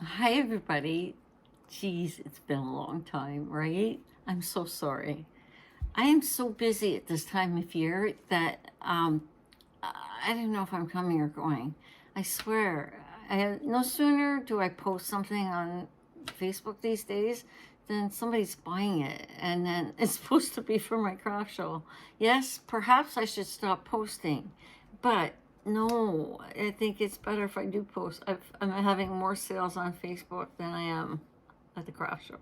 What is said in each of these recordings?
Hi, everybody. Geez, it's been a long time, right? I'm so sorry. I am so busy at this time of year that I don't know if I'm coming or going. I swear, no sooner do I post something on Facebook these days than somebody's buying it, and then it's supposed to be for my craft show. Yes, perhaps I should stop posting, but no, I think it's better if I do post. I'm having more sales on Facebook than I am at the craft show.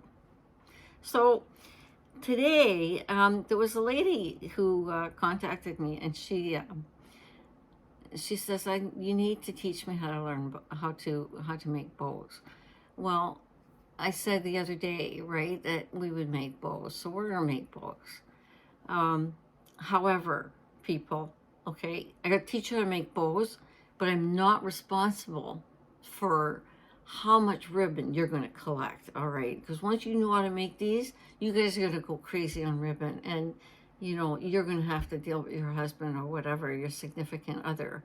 So today, there was a lady who contacted me, and she says, you need to teach me how to learn how to make bows." Well, I said the other day, right, that we would make bows, so we're gonna make bows. Um, However, people, okay, I got to teach you how to make bows, but I'm not responsible for how much ribbon you're going to collect, all right? Because once you know how to make these, you guys are going to go crazy on ribbon, and you're going to have to deal with your husband or whatever, your significant other,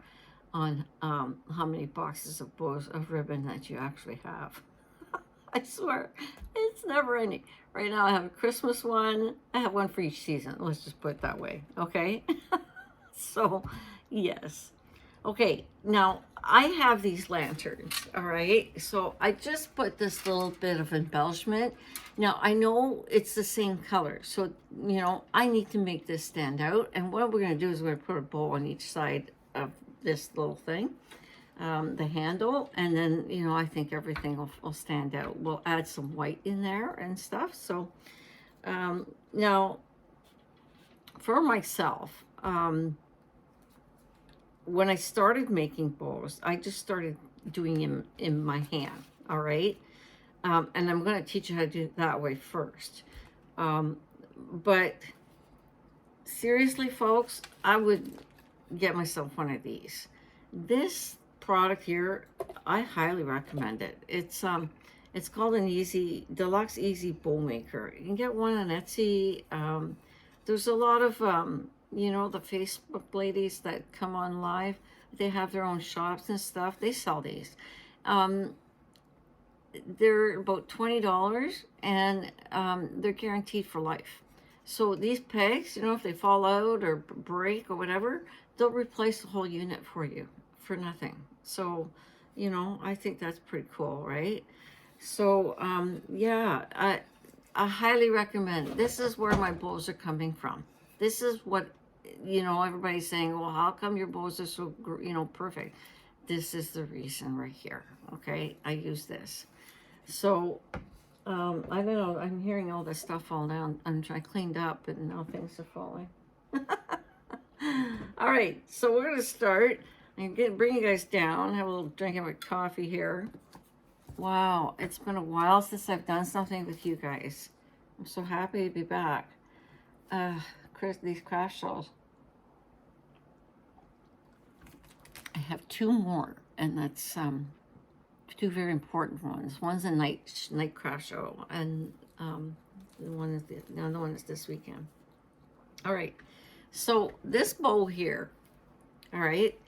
on how many boxes of bows of ribbon that you actually have. I swear, it's never ending. Right now, I have a Christmas one. I have one for each season. Let's just put it that way. Okay. So, yes. Okay. Now, I have these lanterns. All right. So, I just put this little bit of embellishment. Now, I know it's the same color. So, I need to make this stand out. And what we're going to do is we're going to put a bow on each side of this little thing, the handle, and then I think everything will stand out. We'll add some white in there and stuff. So now for myself, when I started making bows, I just started doing them in my hand. All right. And I'm going to teach you how to do it that way first. But seriously, folks, I would get myself one of these. This product here, I highly recommend it. It's called an Deluxe Easy Bow Maker. You can get one on Etsy. There's a lot of the Facebook ladies that come on live. They have their own shops and stuff. They sell these. They're about $20, and they're guaranteed for life. So these pegs, if they fall out or break or whatever, they'll replace the whole unit for you for nothing. So, I think that's pretty cool, right? So, yeah, I highly recommend. This is where my bows are coming from. This is what, everybody's saying, well, how come your bows are so, perfect? This is the reason right here, okay? I use this. So, I don't know. I'm hearing all this stuff fall down. I cleaned up, and now things are falling. All right, so we're gonna start. I'm gonna bring you guys down. Have a little drink of my coffee here. Wow, it's been a while since I've done something with you guys. I'm so happy to be back. These craft shows. I have two more, and that's two very important ones. One's a night craft show, and the other one is this weekend. All right. So this bow here, all right.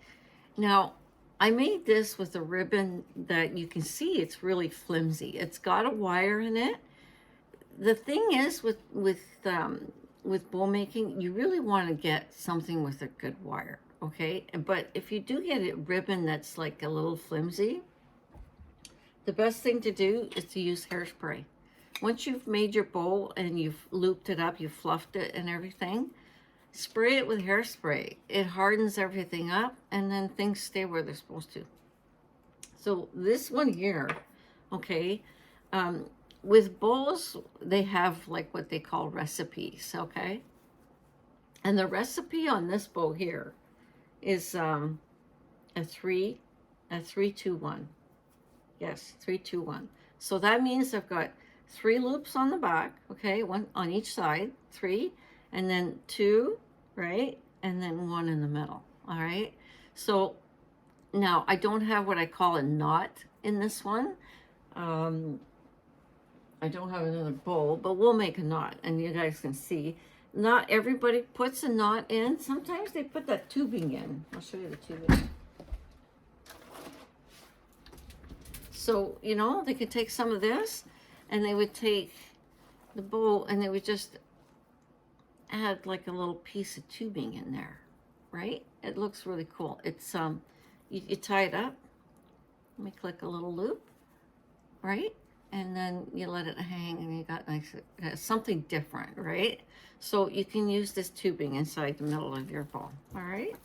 Now, I made this with a ribbon that you can see it's really flimsy. It's got a wire in it. The thing is with bow making, you really want to get something with a good wire, okay? But if you do get a ribbon that's like a little flimsy, the best thing to do is to use hairspray. Once you've made your bow and you've looped it up, you've fluffed it and everything, spray it with hairspray. It hardens everything up, and then things stay where they're supposed to. So this one here, okay, with bows, they have like what they call recipes, okay? And the recipe on this bow here is a 3-2-1. Yes, 3-2-1. So that means I've got 3 loops on the back, okay, 1 on each side, 3, and then 2, right, and then 1 in the middle. All right. So now I don't have what I call a knot in this one. I don't have another bowl, but we'll make a knot, and you guys can see. Not everybody puts a knot in. Sometimes they put that tubing in. I'll show you the tubing. So, you know, they could take some of this and they would take the bowl and they would just add like a little piece of tubing in there, right? It looks really cool. It's, you tie it up. Let me click a little loop, right? And then you let it hang and you got nice, something different, right? So you can use this tubing inside the middle of your bowl, all right?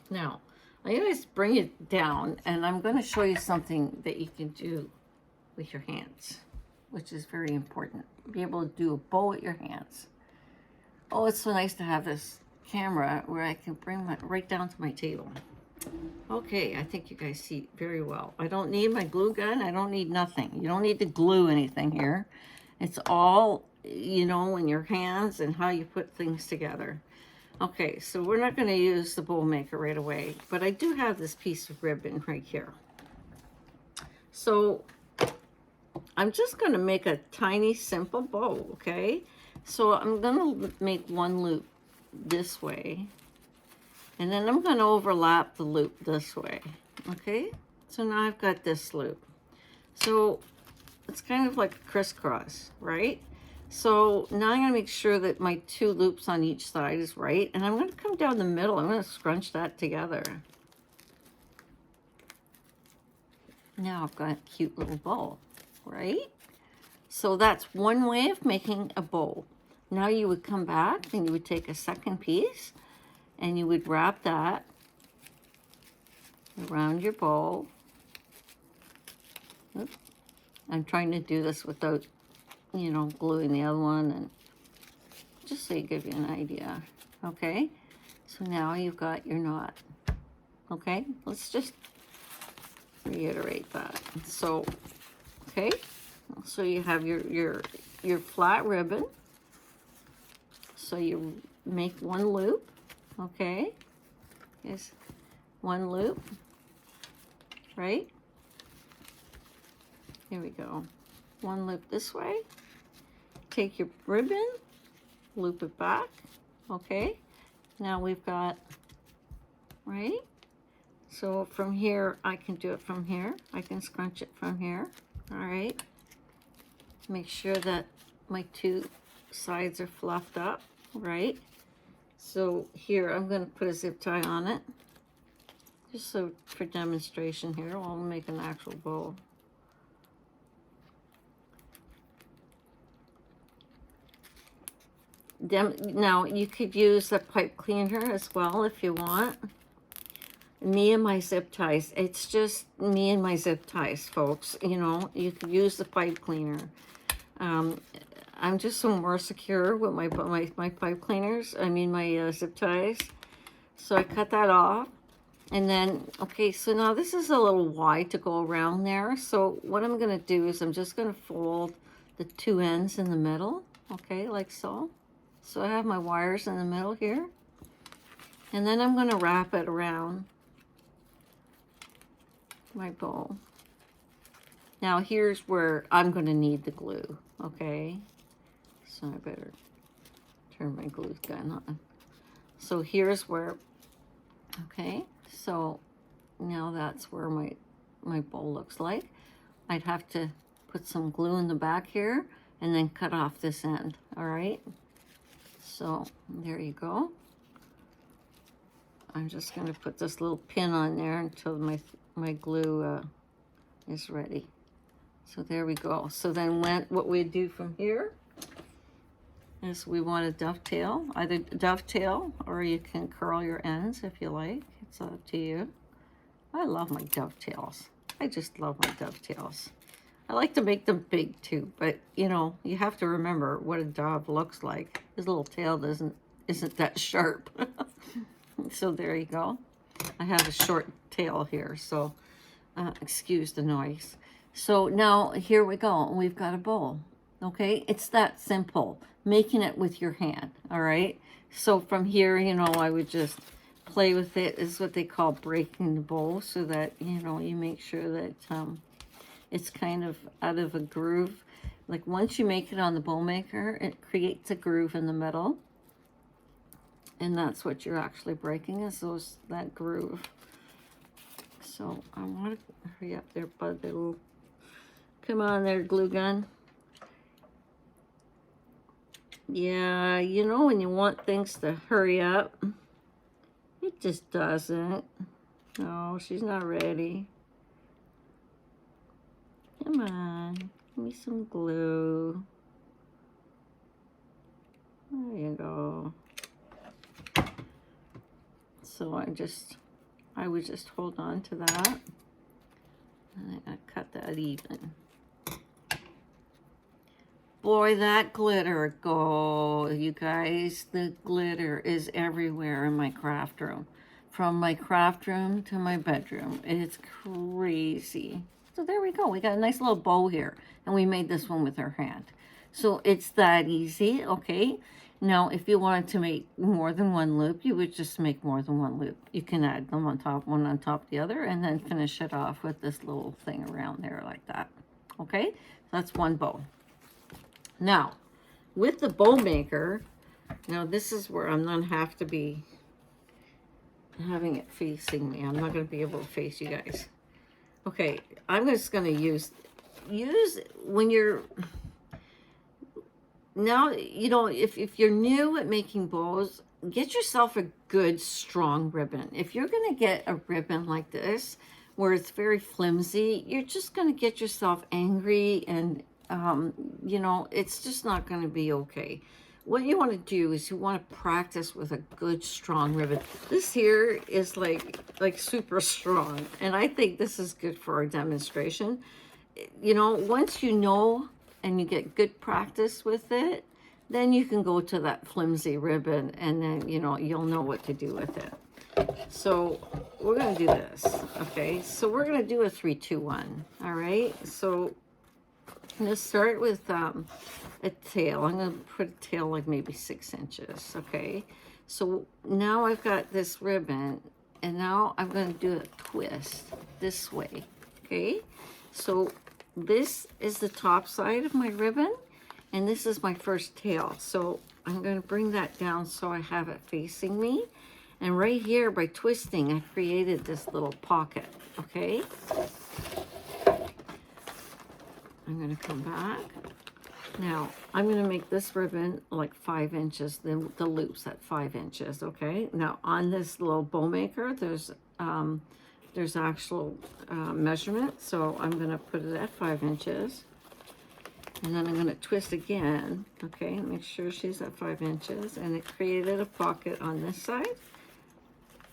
Now, I always bring it down and I'm going to show you something that you can do with your hands, which is very important. Be able to do a bowl with your hands. Oh, it's so nice to have this camera where I can bring my right down to my table. Okay, I think you guys see very well. I don't need my glue gun. I don't need nothing. You don't need to glue anything here. It's all, you know, in your hands and how you put things together. Okay, so we're not going to use the bowl maker right away, but I do have this piece of ribbon right here. So I'm just going to make a tiny, simple bow, okay? So I'm going to make one loop this way, and then I'm going to overlap the loop this way, okay? So now I've got this loop. So it's kind of like a crisscross, right? So now I'm going to make sure that my two loops on each side is right, and I'm going to come down the middle. I'm going to scrunch that together. Now I've got a cute little bow, right? So that's one way of making a bow. Now you would come back and you would take a second piece and you would wrap that around your bow. Oops. I'm trying to do this without, you know, gluing the other one, and just so you give you an idea. Okay, so now you've got your knot. Okay, let's just reiterate that. So, okay, so you have your flat ribbon. So you make one loop, okay? Here's one loop, right? Here we go. One loop this way. Take your ribbon, loop it back, okay? Now we've got, right? So from here, I can do it from here. I can scrunch it from here, all right? Make sure that my two sides are fluffed up, right? So here, I'm gonna put a zip tie on it, just so for demonstration here, I'll make an actual bow. Now, you could use a pipe cleaner as well if you want. Me and my zip ties. It's just me and my zip ties, folks. You know, you could use the pipe cleaner. I'm just so more secure with my pipe cleaners. I mean, my zip ties. So I cut that off. And then, okay, so now this is a little wide to go around there. So what I'm going to do is I'm just going to fold the two ends in the middle. Okay, like so. So I have my wires in the middle here. And then I'm going to wrap it around my bow. Now here's where I'm going to need the glue, okay? So I better turn my glue gun on. So here's where, okay, so now that's where my bow looks like. I'd have to put some glue in the back here and then cut off this end, all right? So there you go. I'm just going to put this little pin on there until my glue is ready. So there we go. So then what we do from here is we want to dovetail, either dovetail or you can curl your ends if you like. It's up to you. I love my dovetails. I just love my dovetails. I like to make them big too, but you know, you have to remember what a dove looks like. His little tail isn't that sharp. So there you go. I have a short tail here, so excuse the noise. So now here we go. We've got a bowl. Okay, it's that simple. Making it with your hand. All right. So from here, you know, I would just play with it. Is what they call breaking the bowl, so that you know you make sure that it's kind of out of a groove. Like once you make it on the bowl maker, it creates a groove in the middle. And that's what you're actually breaking, is that groove. So I want to hurry up there, bud. Come on there, glue gun. Yeah, you know when you want things to hurry up, it just doesn't. No, she's not ready. Come on, give me some glue. There you go. So I would just hold on to that. And I cut that even. Boy, that glitter go, you guys. The glitter is everywhere in my craft room. From my craft room to my bedroom. It's crazy. So there we go. We got a nice little bow here. And we made this one with our hand. So it's that easy, okay? Now, if you wanted to make more than one loop, you would just make more than one loop. You can add them on top, one on top of the other, and then finish it off with this little thing around there like that. Okay? That's one bow. Now, with the bow maker, now this is where I'm going to have to be having it facing me. I'm not going to be able to face you guys. Okay, I'm just going to use when you're, now, you know, if you're new at making bows, get yourself a good, strong ribbon. If you're going to get a ribbon like this, where it's very flimsy, you're just going to get yourself angry and you know, it's just not going to be okay. What you want to do is you want to practice with a good strong ribbon. This here is like super strong, and I think this is good for our demonstration. You know, once you know and you get good practice with it, then you can go to that flimsy ribbon, and then, you know, you'll know what to do with it. So we're going to do this, okay? So we're going to do a 3, 2, 1, all right? So I'm going to start with a tail. I'm going to put a tail like maybe 6 inches, okay? So now I've got this ribbon, and now I'm going to do a twist this way, okay? So this is the top side of my ribbon, and this is my first tail. So I'm going to bring that down so I have it facing me. And right here, by twisting, I created this little pocket, okay? I'm going to come back. Now, I'm going to make this ribbon like 5 inches, then the loops at 5 inches, okay? Now, on this little bow maker, there's actual measurement, so I'm going to put it at 5 inches. And then I'm going to twist again, okay? Make sure she's at 5 inches, and it created a pocket on this side.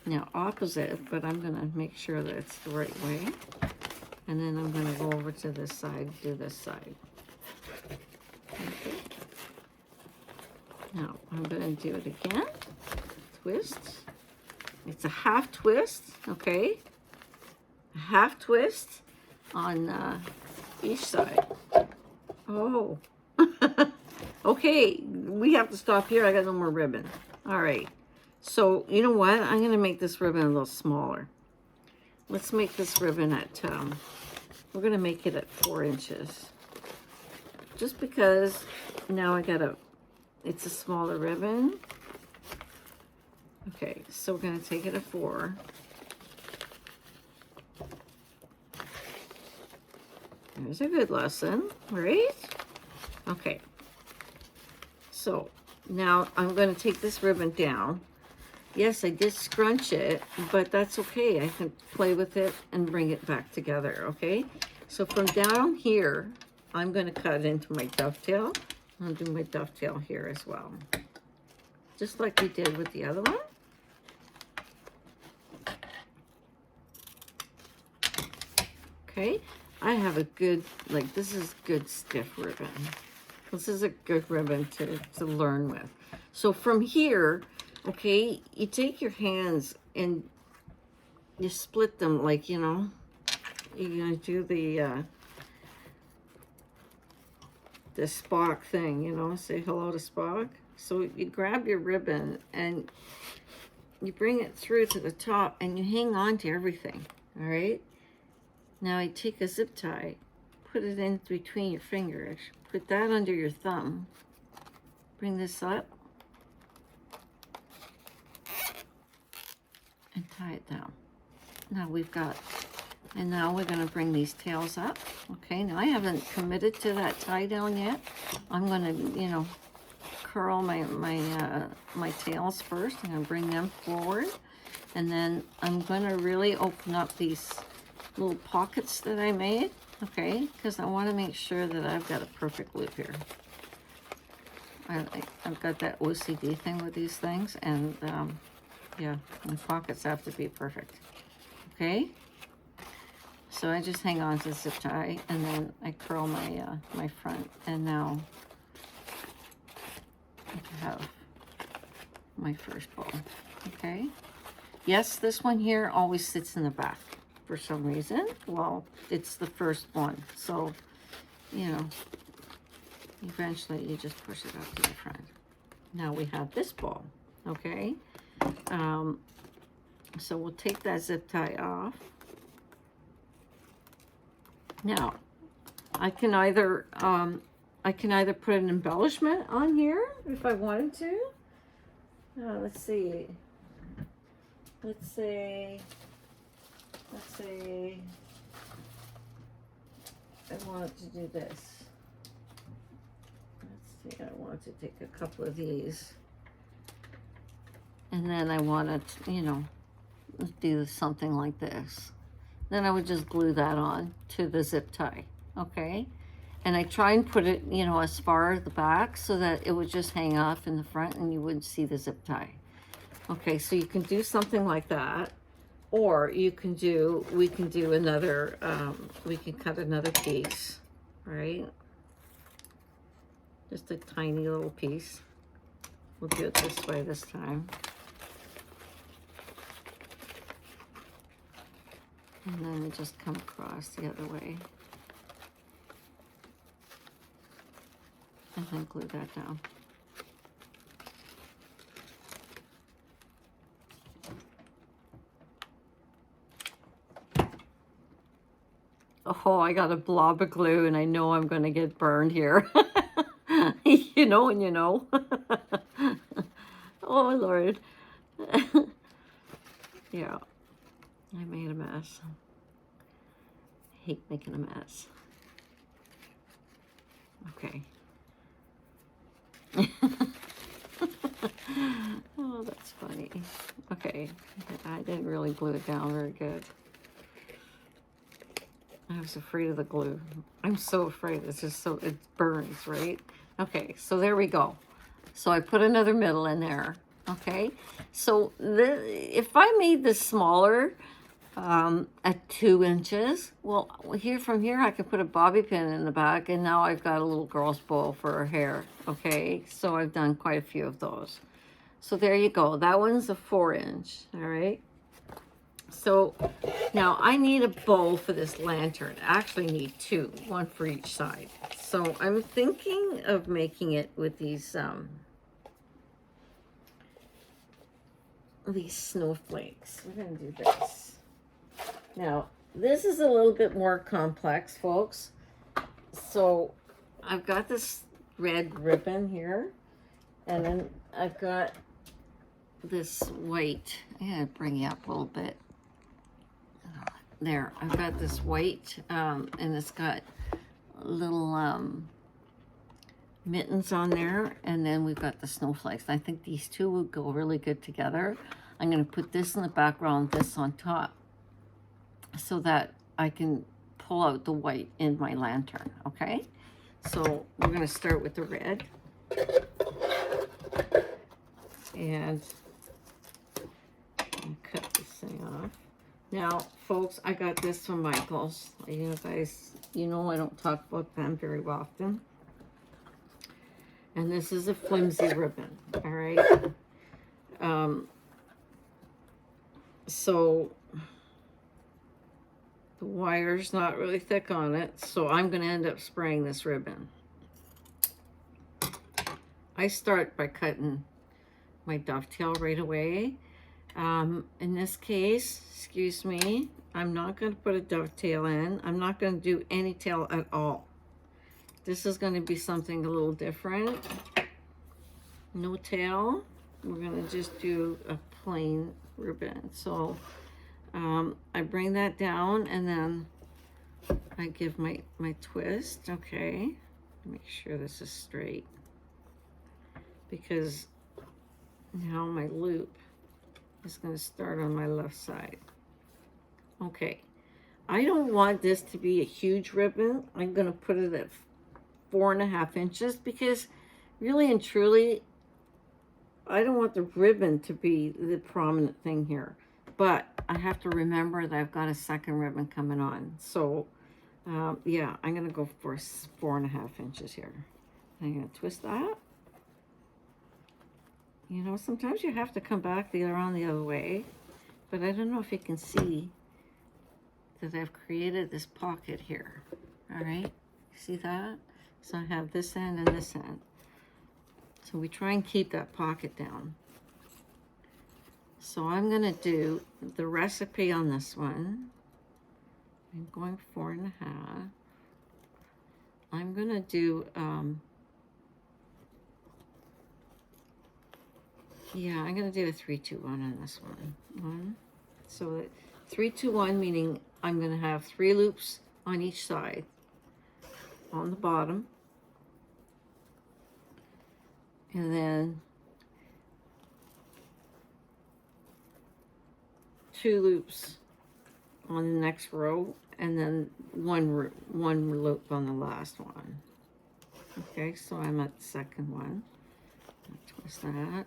Now, opposite, but I'm going to make sure that it's the right way. And then I'm going to go over to this side, do this side. Okay. Now, I'm going to do it again. Twist. It's a half twist, okay? A half twist on each side. Oh. Okay, we have to stop here. I got no more ribbon. All right. So, you know what? I'm going to make this ribbon a little smaller. Let's make this ribbon at, we're going to make it at 4 inches. Just because now it's a smaller ribbon. Okay, so we're going to take it at 4. There's a good lesson, right? Okay. So now I'm going to take this ribbon down. Yes, I did scrunch it, but that's okay. I can play with it and bring it back together, okay? So from down here, I'm going to cut into my dovetail. I'll do my dovetail here as well. Just like we did with the other one. Okay, I have a good, like, this is good stiff ribbon. This is a good ribbon to learn with. So from here, okay, you take your hands and you split them like, you know, you're going to do the Spock thing, you know, say hello to Spock. So you grab your ribbon and you bring it through to the top and you hang on to everything, all right? Now I take a zip tie, put it in between your fingers, put that under your thumb, bring this up, and tie it down. Now we've got And now we're going to bring these tails up. Okay, now I haven't committed to that tie down yet. I'm going to, you know, curl my tails first. I'm going to bring them forward. And then I'm going to really open up these little pockets that I made. Okay, because I want to make sure that I've got a perfect loop here. I've got that OCD thing with these things. And yeah, the pockets have to be perfect. Okay. So I just hang on to the zip tie, and then I curl my my front, and now I have my first bow. Okay. Yes, this one here always sits in the back for some reason. Well, it's the first one, so you know, eventually you just push it up to the front. Now we have this bow. Okay. So we'll take that zip tie off. Now, I can either put an embellishment on here if I wanted to. Let's see. Let's say I wanted to do this. Let's see, I wanted to take a couple of these. And then I wanted to, you know, do something like this. Then I would just glue that on to the zip tie, okay? And I try and put it, you know, as far as the back so that it would just hang off in the front and you wouldn't see the zip tie. Okay, so you can do something like that, or we can do another, we can cut another piece, right? Just a tiny little piece. We'll do it this way this time. And then we just come across the other way. And then glue that down. Oh, I got a blob of glue and I know I'm going to get burned here. You know and you know. Oh, Lord. Yeah. I made a mess. I hate making a mess. Okay. Oh, that's funny. Okay. I didn't really glue it down very good. I was afraid of the glue. I'm so afraid. It's just so, it burns, right? Okay, so there we go. So I put another middle in there. Okay, so if I made this smaller, at 2 inches, well, from here I could put a bobby pin in the back, and now I've got a little girl's bow for her hair. Okay, so I've done quite a few of those. So there you go. That one's a 4-inch. All right. So now I need a bow for this lantern. I actually need 2, one for each side. So I'm thinking of making it with these snowflakes. We're gonna do this. Now, this is a little bit more complex, folks. So I've got this red ribbon here, and then I've got this white. I gotta bring you up a little bit. There, I've got this white, and it's got little mittens on there, and then we've got the snowflakes. I think these two would go really good together. I'm gonna put this in the background, this on top, so that I can pull out the white in my lantern, okay? So we're gonna start with the red. And cut this thing off. Now, folks, I got this from Michaels. You guys, you know I don't talk about them very often. And this is a flimsy ribbon, all right? So the wire's not really thick on it, so I'm going to end up spraying this ribbon. I start by cutting my dovetail right away. In this case, excuse me, I'm not going to put a dovetail in. I'm not going to do any tail at all. This is going to be something a little different. No tail. We're going to just do a plain ribbon. So I bring that down and then I give my twist. Okay, make sure this is straight, because now my loop is going to start on my left side. Okay, I don't want this to be a huge ribbon. I'm going to put it at 4.5 inches, because really and truly, I don't want the ribbon to be the prominent thing here. But I have to remember that I've got a second ribbon coming on. So, yeah, I'm going to go for 4.5 inches here. I'm going to twist that. You know, sometimes you have to come back around the other way. But I don't know if you can see that I've created this pocket here. All right, see that? So I have this end and this end. So we try and keep that pocket down. So I'm gonna do the recipe on this one. I'm going 4.5. I'm gonna do, yeah, I'm gonna do a 3, 2, 1 on this one. So 3, 2, 1, meaning I'm gonna have 3 loops on each side, on the bottom, and then 2 loops on the next row, and then one loop on the last one. Okay, so I'm at the second one. I'll twist that.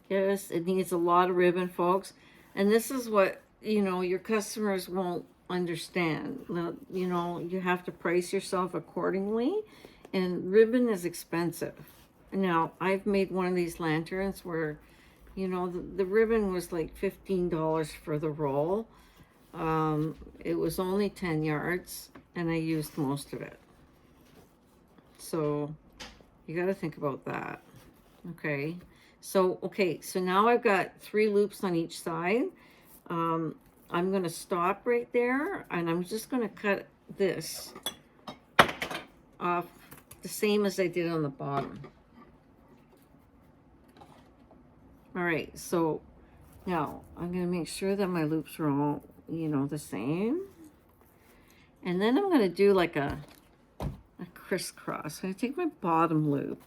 Yes, it needs a lot of ribbon, folks. And this is what, you know, your customers won't understand. You know, you have to price yourself accordingly. And ribbon is expensive. Now, I've made one of these lanterns where, you know, the ribbon was like $15 for the roll. It was only 10 yards, and I used most of it. So you got to think about that. Okay. So, okay, so now I've got 3 loops on each side. I'm going to stop right there, and I'm just going to cut this off the same as I did on the bottom. All right, so now I'm going to make sure that my loops are all, you know, the same. And then I'm going to do like a crisscross. I'm going to take my bottom loop.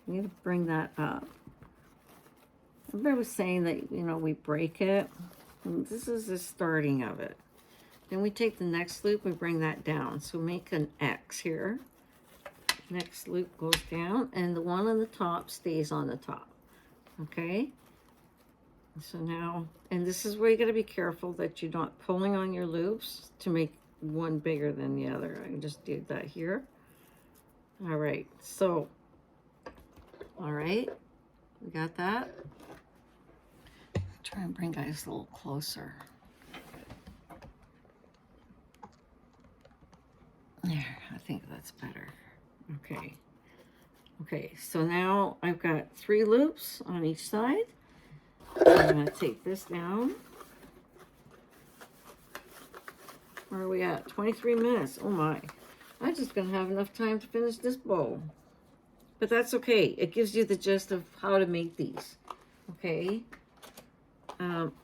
I'm going to bring that up. Everybody was saying that, you know, we break it. And this is the starting of it. Then we take the next loop, we bring that down. So make an X here. Next loop goes down, and the one on the top stays on the top. Okay? So now, and this is where you got to be careful that you're not pulling on your loops to make one bigger than the other. I just did that here. All right, so, all right, we got that. Try and bring guys a little closer. There, I think that's better. Okay. Okay, so now I've got 3 loops on each side. I'm going to take this down. Where are we at? 23 minutes. Oh my. I'm just going to have enough time to finish this bow. But that's okay. It gives you the gist of how to make these. Okay.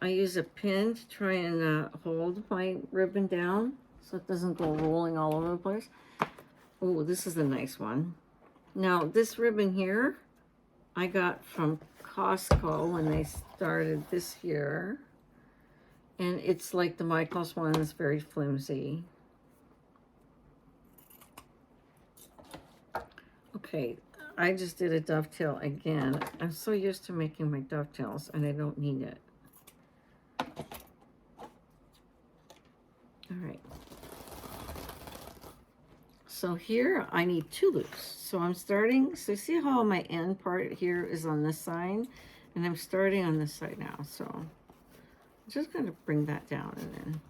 I use a pin to try and hold my ribbon down so it doesn't go rolling all over the place. Oh, this is a nice one. Now, this ribbon here, I got from Costco when they started this here. And it's like the Michaels one, it's very flimsy. Okay, I just did a dovetail again. I'm so used to making my dovetails, and I don't need it. All right. So here I need 2 loops. So I'm starting, so see how my end part here is on this side? And I'm starting on this side now. So I'm just going to bring that down and then.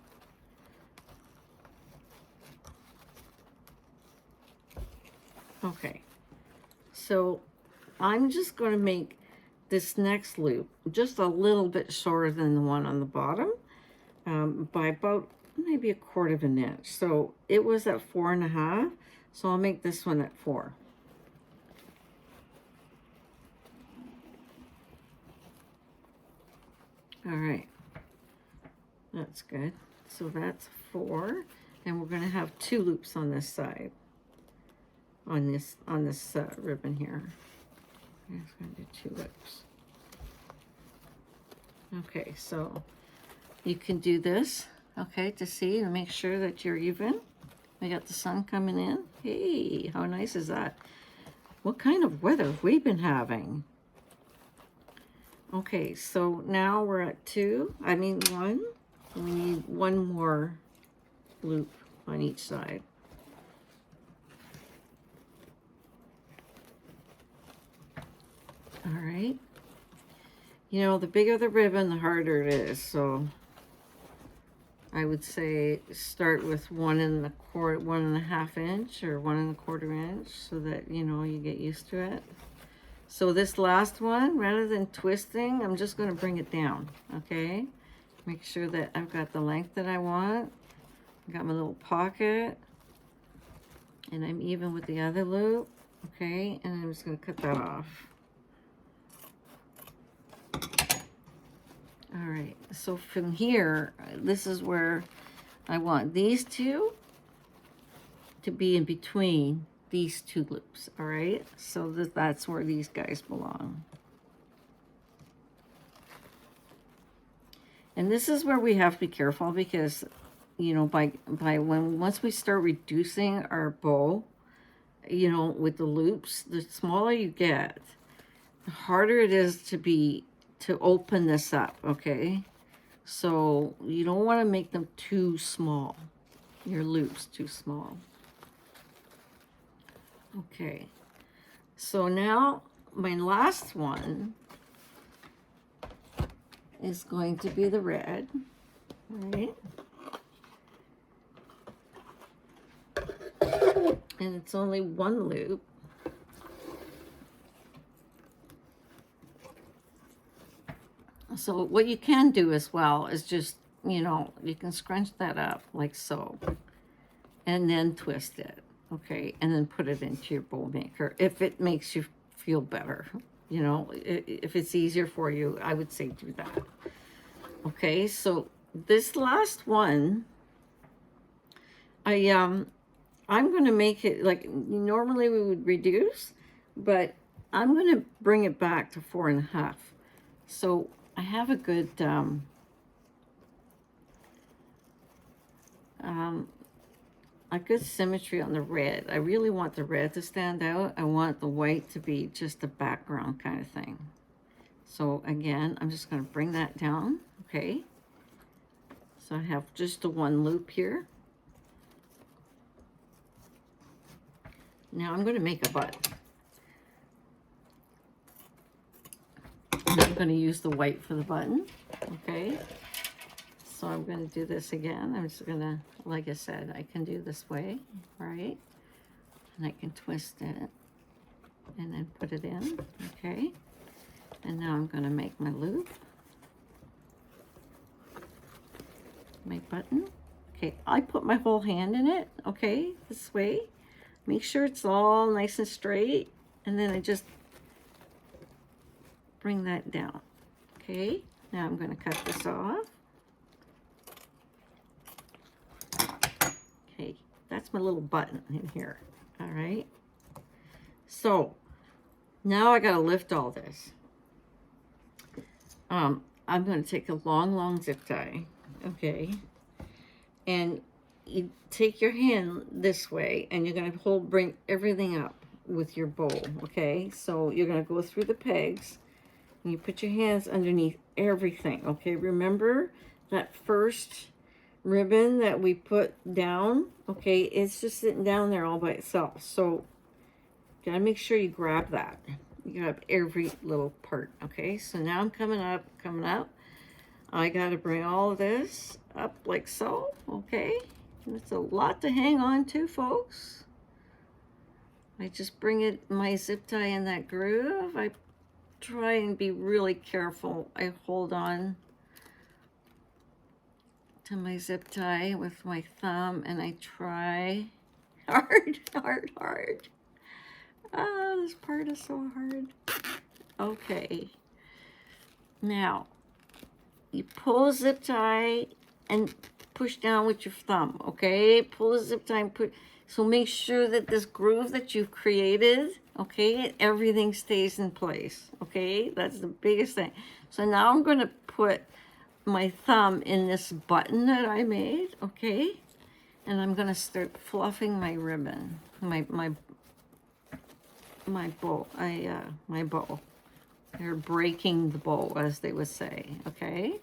Okay. So I'm just going to make this next loop just a little bit shorter than the one on the bottom, by about maybe 1/4 of an inch. So it was at 4.5, so I'll make this one at 4. All right, that's good. So that's 4, and we're going to have 2 loops on this side, on this ribbon here. I'm just going to do 2 loops. Okay, so you can do this, okay, to see and make sure that you're even. We got the sun coming in. Hey, how nice is that? What kind of weather have we been having? Okay, so now we're at 2. I need 1. We need 1 more loop on each side. All right. You know, the bigger the ribbon, the harder it is. So I would say start with 1.25 inch or 1.25 inch, so that, you know, you get used to it. So this last one, rather than twisting, I'm just going to bring it down, okay? Make sure that I've got the length that I want. I got my little pocket, and I'm even with the other loop, okay? And I'm just going to cut that off. All right, so from here, this is where I want these 2 to be in between these 2 loops, all right? So that's where these guys belong. And this is where we have to be careful, because, you know, once we start reducing our bow, you know, with the loops, the smaller you get, the harder it is to open this up, okay? So you don't want to make them too small, your loops too small. Okay, so now my last one is going to be the red, right? And it's only 1 loop. So what you can do as well is just, you know, you can scrunch that up like so, and then twist it, okay? And then put it into your bow maker if it makes you feel better. You know, if it's easier for you, I would say do that. Okay, so this last one, I'm going to make it like normally we would reduce, but I'm going to bring it back to 4.5. So I have a good symmetry on the red. I really want the red to stand out. I want the white to be just a background kind of thing. So again, I'm just going to bring that down, okay? So I have just the 1 loop here. Now I'm going to make a button. I'm going to use the white for the button, okay? So I'm going to do this again. I'm just going to, like I said, I can do this way, right? And I can twist it and then put it in, okay? And now I'm going to make my loop, my button. Okay, I put my whole hand in it, okay, this way. Make sure it's all nice and straight, and then I just bring that down, okay? Now I'm going to cut this off. Okay, that's my little button in here, all right? So now I got to lift all this. I'm going to take a long zip tie, okay? And you take your hand this way, and you're going to bring everything up with your bow, okay? So you're going to go through the pegs, and you put your hands underneath everything, okay? Remember that first ribbon that we put down, okay? It's just sitting down there all by itself. So you gotta make sure you grab that. You grab every little part, okay? So now I'm coming up. I gotta bring all of this up like so, okay? And it's a lot to hang on to, folks. I just bring my zip tie in that groove. I try and be really careful. I hold on to my zip tie with my thumb, and I try hard. Oh, this part is so hard. Okay. Now, you pull a zip tie and push down with your thumb, okay? Pull the zip tie and put, so make sure that this groove that you've created, okay, everything stays in place, okay? That's the biggest thing. So now I'm gonna put my thumb in this button that I made, okay? And I'm gonna start fluffing my ribbon, my bow, my bow. They're breaking the bow, as they would say, okay?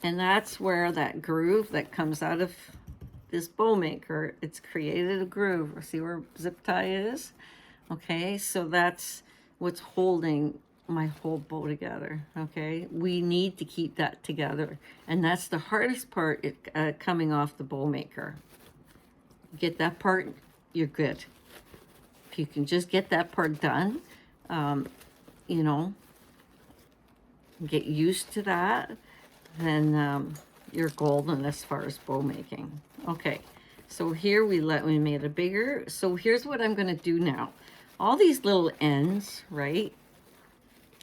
And that's where that groove that comes out of this bow maker, it's created a groove. See where zip tie is? Okay, so that's what's holding my whole bow together, okay? We need to keep that together. And that's the hardest part, coming off the bow maker. Get that part, you're good. If you can just get that part done, you know, get used to that, then you're golden as far as bow making. Okay, so here we made it bigger. So here's what I'm gonna do now. All these little ends, right?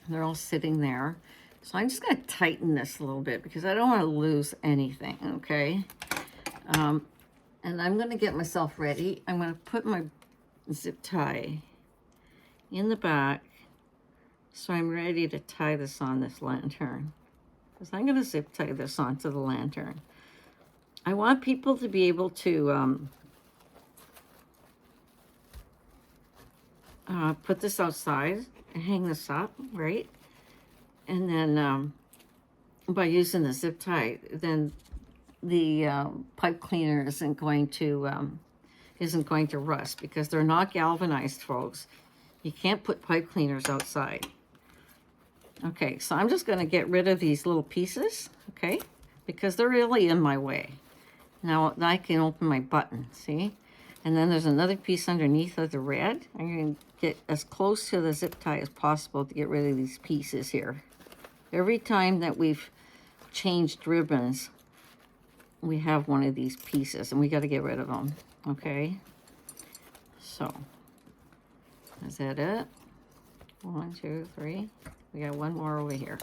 They're all sitting there. So I'm just gonna tighten this a little bit because I don't wanna lose anything, okay? And I'm gonna get myself ready. I'm gonna put my zip tie in the back. So I'm ready to tie this on this lantern. Because I'm going to zip tie this onto the lantern. I want people to be able to put this outside and hang this up, right? And then by using the zip tie, then the pipe cleaner isn't going to rust because they're not galvanized, folks. You can't put pipe cleaners outside. Okay, so I'm just going to get rid of these little pieces, okay, because they're really in my way. Now I can open my button, see? And then there's another piece underneath of the red. I'm going to get as close to the zip tie as possible to get rid of these pieces here. Every time that we've changed ribbons, we have one of these pieces, and we got to get rid of them, okay? So, is that it? 1, 2, 3. We got one more over here.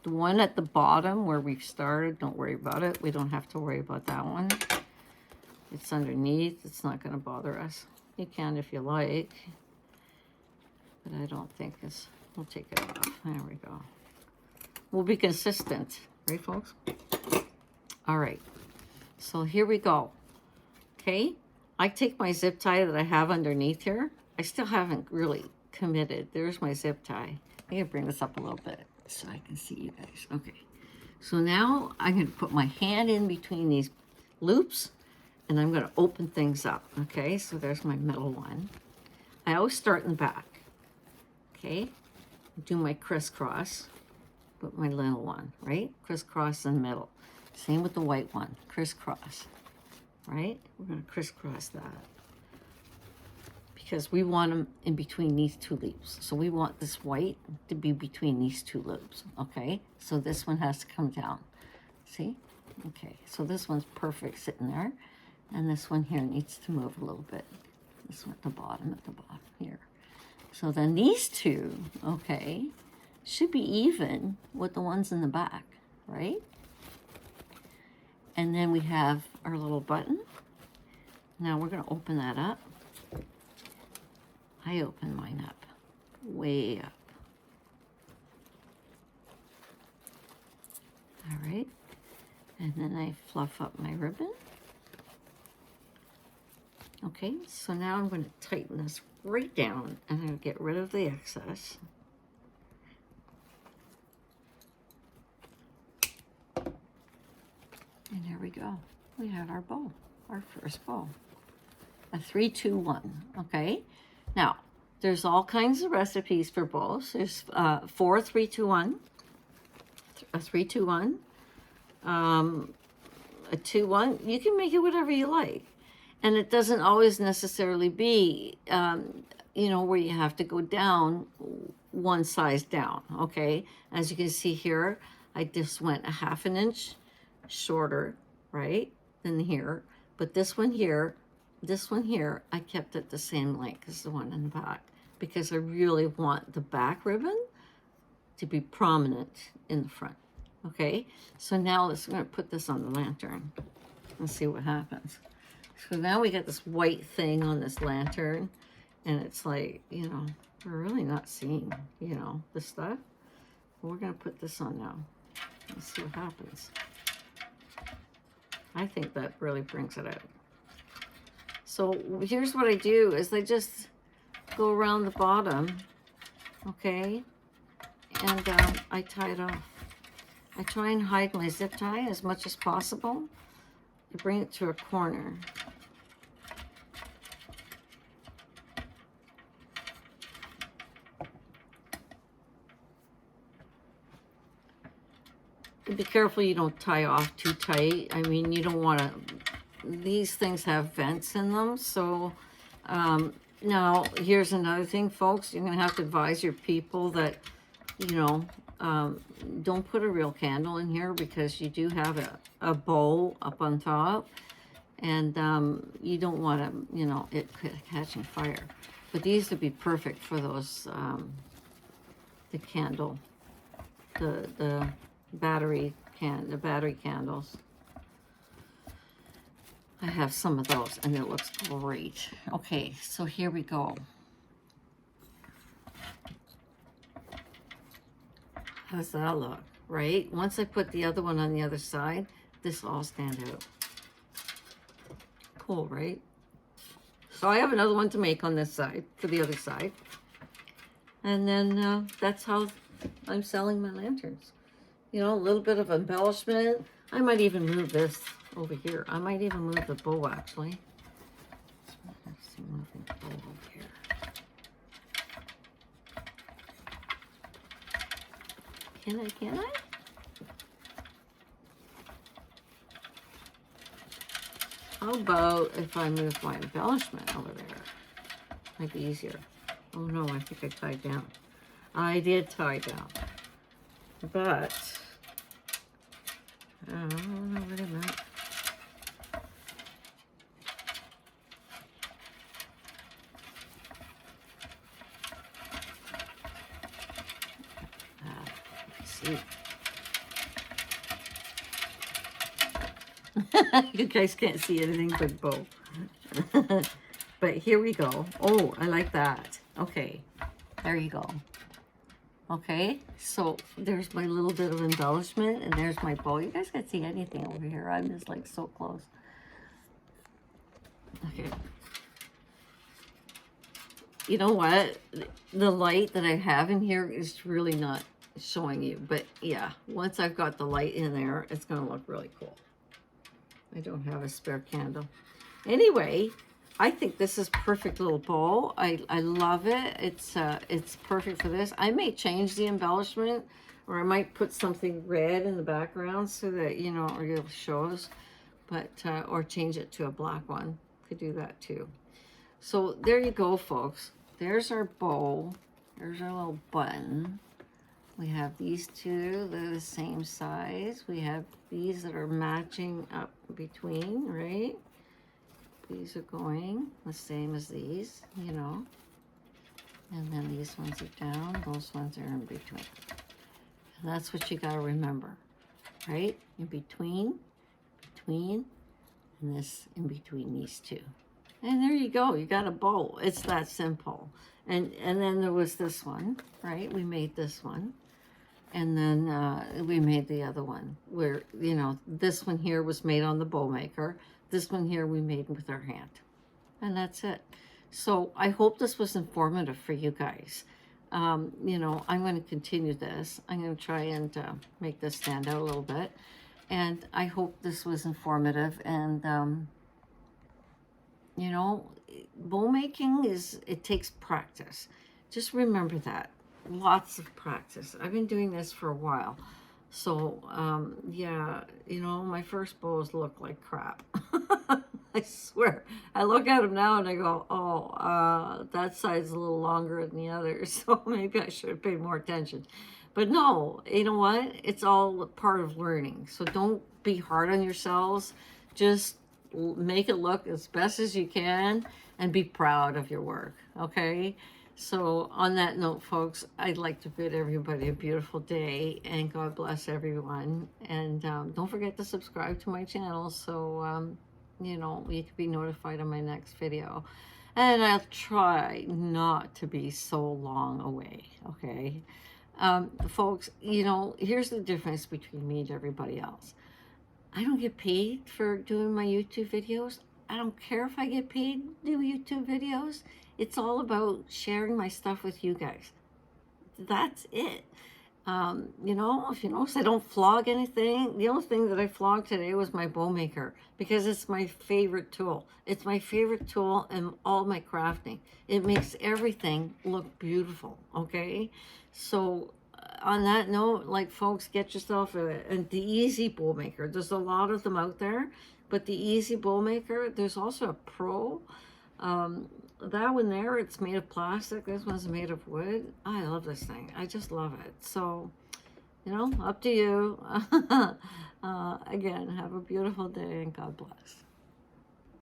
The one at the bottom where we've started, don't worry about it. We don't have to worry about that one. It's underneath. It's not going to bother us. You can if you like. But I don't think it's... We'll take it off. There we go. We'll be consistent. Right, folks? All right. So here we go. Okay. I take my zip tie that I have underneath here. I still haven't really committed. There's my zip tie. I'm going to bring this up a little bit so I can see you guys. Okay. So now I'm going to put my hand in between these loops and I'm going to open things up. Okay. So there's my middle one. I always start in the back. Okay. Do my crisscross. Put my little one, right? Crisscross in the middle. Same with the white one. Crisscross. Right? We're going to crisscross that. Because we want them in between these two loops. So we want this white to be between these two loops, okay? So this one has to come down, see? Okay, so this one's perfect sitting there. And this one here needs to move a little bit. This one at the bottom here. So then these two, okay, should be even with the ones in the back, right? And then we have our little button. Now we're gonna open that up. I open mine up, way up. All right, and then I fluff up my ribbon. Okay, so now I'm going to tighten this right down and I'm going to get rid of the excess. And there we go. We have our bow, our first bow. A 3, 2, 1, okay? Now, there's all kinds of recipes for bows. There's 4, 3, 2, 1, a 3, 2, 1, a 2, 1. You can make it whatever you like. And it doesn't always necessarily be, you know, where you have to go down one size down, okay? As you can see here, I just went a 1/2 inch shorter, right, than here. But this one here, I kept it the same length as the one in the back. because I really want the back ribbon to be prominent in the front. Okay, so now I'm going to put this on the lantern and see what happens. So now we got this white thing on this lantern, and it's like, you know, we're really not seeing, you know, the stuff. We're going to put this on now. Let's see what happens. I think that really brings it out. So here's what I do is I just go around the bottom, okay, and I tie it off. I try and hide my zip tie as much as possible. I bring it to a corner. Be careful you don't tie off too tight. I mean, you don't want to, these things have vents in them. So now here's another thing, folks. You're going to have to advise your people that, you know, don't put a real candle in here, because you do have a bowl up on top, and you don't want to, you know, it catching fire. But these would be perfect for those, the candle, the battery candles. I have some of those, and it looks great. Okay, so here we go. How's that look, right? Once I put the other one on the other side, this will all stand out. Cool, right? So I have another one to make on this side, for the other side. And then that's how I'm selling my lanterns. You know, a little bit of embellishment. I might even move this over here. I might even move the bow, actually. Let's see, moving the bow over here. Can I? How about if I move my embellishment over there? Might be easier. Oh no, I think I tied down. I did tie down. But, I don't know what it meant. See. You guys can't see anything but bow. But here we go. Oh, I like that. Okay, there you go. Okay, so there's my little bit of embellishment, and there's my bow. You guys can't see anything over here. I'm just like so close. Okay. You know what? The light that I have in here is really not showing you, but yeah, once I've got the light in there, it's gonna look really cool. I don't have a spare candle. Anyway, I think this is perfect little bowl. I love it. It's perfect for this. I may change the embellishment, or I might put something red in the background so that, you know, or it shows, but or change it to a black one. Could do that too. So there you go, folks. There's our bow. There's our little button. We have these two, they're the same size. We have these that are matching up between, right? These are going the same as these, you know. And then these ones are down, those ones are in between. And that's what you gotta remember, right? In between, and this in between these two. And there you go, you got a bow. It's that simple. And then there was this one, right? We made this one. And then we made the other one where, you know, this one here was made on the bow maker. This one here we made with our hand. And that's it. So I hope this was informative for you guys. You know, I'm going to continue this. I'm going to try and make this stand out a little bit. And I hope this was informative. And, you know, bow making it takes practice. Just remember that. Lots of practice. I've been doing this for a while. So, yeah, you know, my first bows look like crap. I swear. I look at them now and I go, oh, that side's a little longer than the other. So maybe I should have paid more attention. But no, you know what? It's all part of learning. So don't be hard on yourselves. Just make it look as best as you can and be proud of your work, okay? So, on that note, folks, I'd like to bid everybody a beautiful day and God bless everyone. And don't forget to subscribe to my channel so you know, you can be notified of my next video. And I'll try not to be so long away, okay? Folks, you know, here's the difference between me and everybody else. I don't get paid for doing my YouTube videos. I don't care if I get paid to do YouTube videos. It's all about sharing my stuff with you guys. That's it. You know, if you notice, I don't flog anything. The only thing that I flogged today was my bow maker because it's my favorite tool. It's my favorite tool in all my crafting. It makes everything look beautiful, okay? So on that note, like, folks, get yourself the Easy Bowl Maker. There's a lot of them out there, but the Easy Bowl Maker, there's also a Pro. That one there, it's made of plastic. This one's made of wood. I love this thing. I just love it. So, you know, up to you. Again, have a beautiful day and God bless.